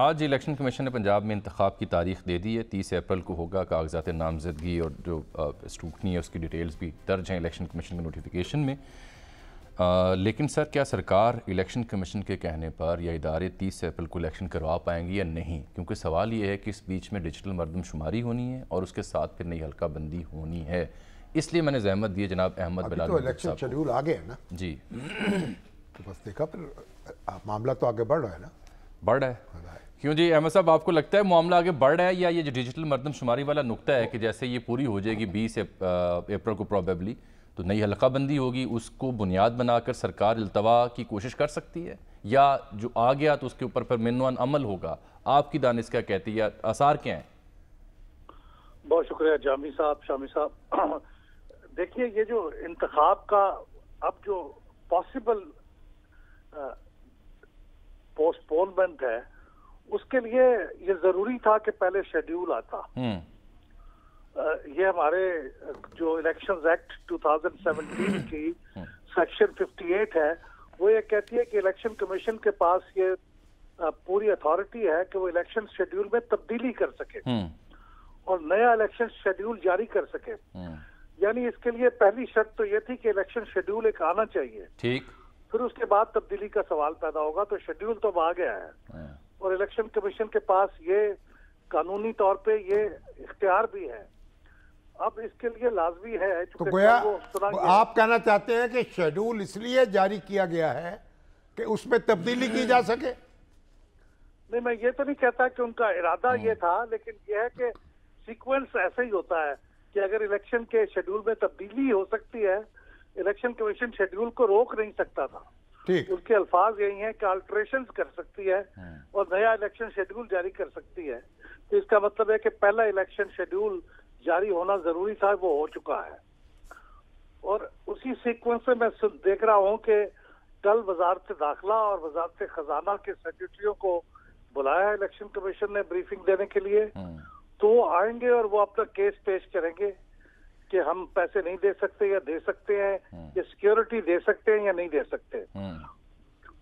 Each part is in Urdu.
آج الیکشن کمیشن نے پنجاب میں انتخاب کی تاریخ دے دی ہے۔ 30 اپریل کو ہوگا۔ کاغذات نامزدگی اور جو اسکروٹنی ہے اس کی ڈیٹیلز بھی درج ہیں الیکشن کمیشن کے نوٹیفیکیشن میں۔ لیکن سر کیا سرکار الیکشن کمیشن کے کہنے پر یا ادارے 30 اپریل کو الیکشن کروا پائیں گی یا نہیں؟ کیونکہ سوال یہ ہے کہ اس بیچ میں ڈیجیٹل مردم شماری ہونی ہے اور اس کے ساتھ پھر نئی حلقہ بندی ہونی ہے۔ اس لیے میں نے زحمت دی جناب احمد بلال تو الیکشن شیڈیول آگے ہے نا جی تو بس دیکھا پھر معاملہ تو آگے بڑھ رہا ہے نا، بڑھ رہا ہے۔ کیوں جی احمد صاحب، آپ کو لگتا ہے معاملہ آگے بڑھ رہا ہے یا یہ جو ڈیجیٹل مردم شماری والا نقطہ ہے کہ جیسے یہ پوری ہو جائے گی 20 اپریل کو پروبیبلی تو نئی حلقہ بندی ہوگی، اس کو بنیاد بنا کر سرکار التوا کی کوشش کر سکتی ہے، یا جو آ گیا تو اس کے اوپر پھر منوان عمل ہوگا؟ آپ کی دانش کیا کہتی ہے، یا آثار کیا ہیں؟ بہت شکریہ جامی صاحب، شامی صاحب۔ دیکھیے یہ جو انتخاب کا اب جو پاسبل پوسٹ پونمنٹ ہے اس کے لیے یہ ضروری تھا کہ پہلے شیڈیول آتا۔ یہ ہمارے جو الیکشنز ایکٹ 2017 کی سیکشن 58 ہے، وہ یہ کہتی ہے کہ الیکشن کمیشن کے پاس یہ پوری اتھارٹی ہے کہ وہ الیکشن شیڈیول میں تبدیلی کر سکے اور نیا الیکشن شیڈیول جاری کر سکے۔ یعنی اس کے لیے پہلی شرط تو یہ تھی کہ الیکشن شیڈیول ایک آنا چاہیے، ٹھیک، پھر اس کے بعد تبدیلی کا سوال پیدا ہوگا۔ تو شیڈیول تو اب آ گیا ہے اور الیکشن کمیشن کے پاس یہ قانونی طور پہ یہ اختیار بھی ہے۔ اب اس کے لیے لازمی ہے تو گویا آپ کہنا چاہتے ہیں کہ شیڈیول اس لیے جاری کیا گیا ہے کہ اس میں تبدیلی کی جا سکے؟ نہیں، میں یہ تو نہیں کہتا کہ ان کا ارادہ یہ تھا، لیکن یہ ہے کہ سیکوینس ایسا ہی ہوتا ہے کہ اگر الیکشن کے شیڈیول میں تبدیلی ہو سکتی ہے، الیکشن کمیشن شیڈیول کو روک نہیں سکتا تھا۔ ان کے الفاظ یہی ہیں کہ آلٹریشنز کر سکتی ہے اور نیا الیکشن شیڈیول جاری کر سکتی ہے۔ تو اس کا مطلب ہے کہ پہلا الیکشن شیڈیول جاری ہونا ضروری تھا، وہ ہو چکا ہے۔ اور اسی سیکوینس میں دیکھ رہا ہوں کہ کل وزارت داخلہ اور وزارت خزانہ کے سیکرٹریوں کو بلایا ہے الیکشن کمیشن نے بریفنگ دینے کے لیے، تو وہ آئیں گے اور وہ اپنا کیس پیش کریں گے کہ ہم پیسے نہیں دے سکتے یا دے سکتے ہیں، یا سیکیورٹی دے سکتے ہیں یا نہیں دے سکتے۔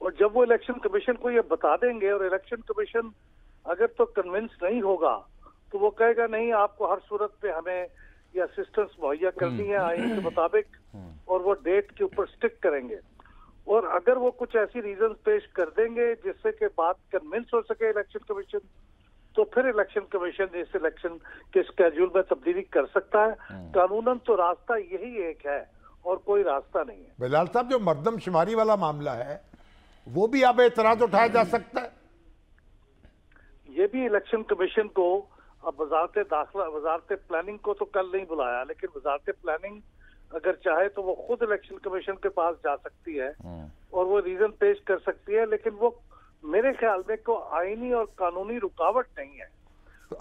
اور جب وہ الیکشن کمیشن کو یہ بتا دیں گے اور الیکشن کمیشن اگر تو کنونس نہیں ہوگا تو وہ کہے گا نہیں، آپ کو ہر صورت پہ ہمیں یہ اسسٹنس مہیا کرنی ہے آئین کے مطابق، اور وہ ڈیٹ کے اوپر سٹک کریں گے۔ اور اگر وہ کچھ ایسی ریزنز پیش کر دیں گے جس سے کہ بات کنونس ہو سکے الیکشن کمیشن، تو پھر الیکشن کمیشن اس الیکشن کے اسکیڈول میں تبدیلی کر سکتا ہے۔ قانوناً تو راستہ یہی ایک ہے اور کوئی راستہ نہیں ہے۔ بلال صاحب، جو مردم شماری والا معاملہ ہے وہ بھی اب اعتراض اٹھایا جا سکتا ہے؟ یہ بھی الیکشن کمیشن کو اب وزارت داخلہ، وزارت پلاننگ کو تو کل نہیں بلایا، لیکن وزارت پلاننگ اگر چاہے تو وہ خود الیکشن کمیشن کے پاس جا سکتی ہے اور وہ ریزن پیش کر سکتی ہے، لیکن وہ میرے خیال میں کوئی آئینی اور قانونی رکاوٹ نہیں ہے،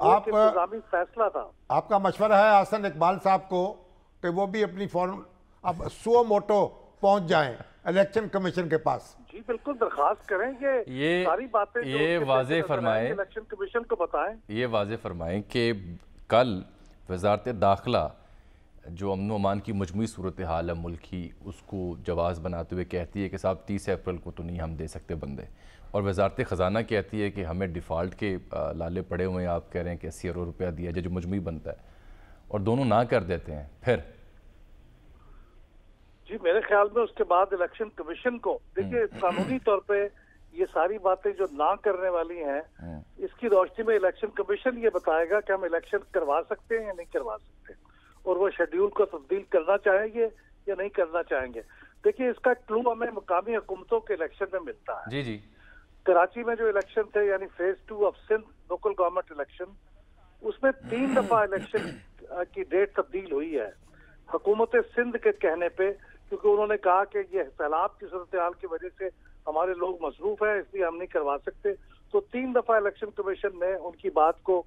آپ انتظامی فیصلہ تھا۔ آپ کا مشورہ ہے حسن اقبال صاحب کو کہ وہ بھی اپنی فارم اب سو موٹو پہنچ جائیں الیکشن کمیشن کے پاس؟ جی بالکل، درخواست کریں کہ یہ ساری باتیں یہ واضح فرمائیں، الیکشن کمیشن کو بتائیں، یہ واضح فرمائیں کہ کل وزارت داخلہ جو امن و امان کی مجموعی صورتحال ہے ملک کی، اس کو جواز بناتے ہوئے کہتی ہے کہ صاحب 30 اپریل کو تو نہیں ہم دے سکتے بندے، اور وزارت خزانہ کہتی ہے کہ ہمیں ڈیفالٹ کے لالے پڑے ہوئے ہیں، آپ کہہ رہے ہیں کہ 80 ارب روپیہ دیا جائے جو مجموعی بنتا ہے، اور دونوں نہ کر دیتے ہیں پھر؟ جی میرے خیال میں اس کے بعد الیکشن کمیشن کو دیکھیے قانونی طور پہ یہ ساری باتیں جو نہ کرنے والی ہیں، اس کی روشنی میں الیکشن کمیشن یہ بتائے گا کہ ہم الیکشن کروا سکتے ہیں یا نہیں کروا سکتے، اور وہ شیڈیول کو تبدیل کرنا چاہیں گے یا نہیں کرنا چاہیں گے۔ دیکھیے اس کا کلو ہمیں مقامی حکومتوں کے الیکشن میں ملتا ہے۔ جی جی، کراچی میں جو الیکشن تھے یعنی phase 2 of Sindh local government election, اس میں 3 دفعہ الیکشن کی ڈیٹ تبدیل ہوئی ہے حکومت سندھ کے کہنے پہ، کیونکہ انہوں نے کہا کہ یہ سیلاب کی صورتحال کی وجہ سے ہمارے لوگ مصروف ہیں، اس لیے ہم نہیں کروا سکتے۔ تو 3 دفعہ الیکشن کمیشن نے ان کی بات کو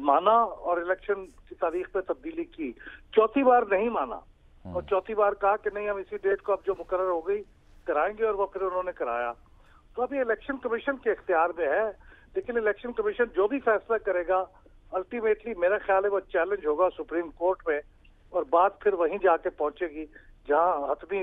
مانا اور الیکشن کی تاریخ پہ تبدیلی کی۔ چوتھی بار نہیں مانا اور چوتھی بار کہا کہ نہیں، ہم اسی ڈیٹ کو اب جو مقرر ہو گئی کرائیں گے، اور وہ پھر انہوں نے کرایا۔ تو ابھی الیکشن کمیشن کے اختیار میں ہے، لیکن الیکشن کمیشن جو بھی فیصلہ کرے گا الٹیمیٹلی میرا خیال ہے وہ چیلنج ہوگا سپریم کورٹ میں، اور بات پھر وہیں جا کے پہنچے گی جہاں حتمی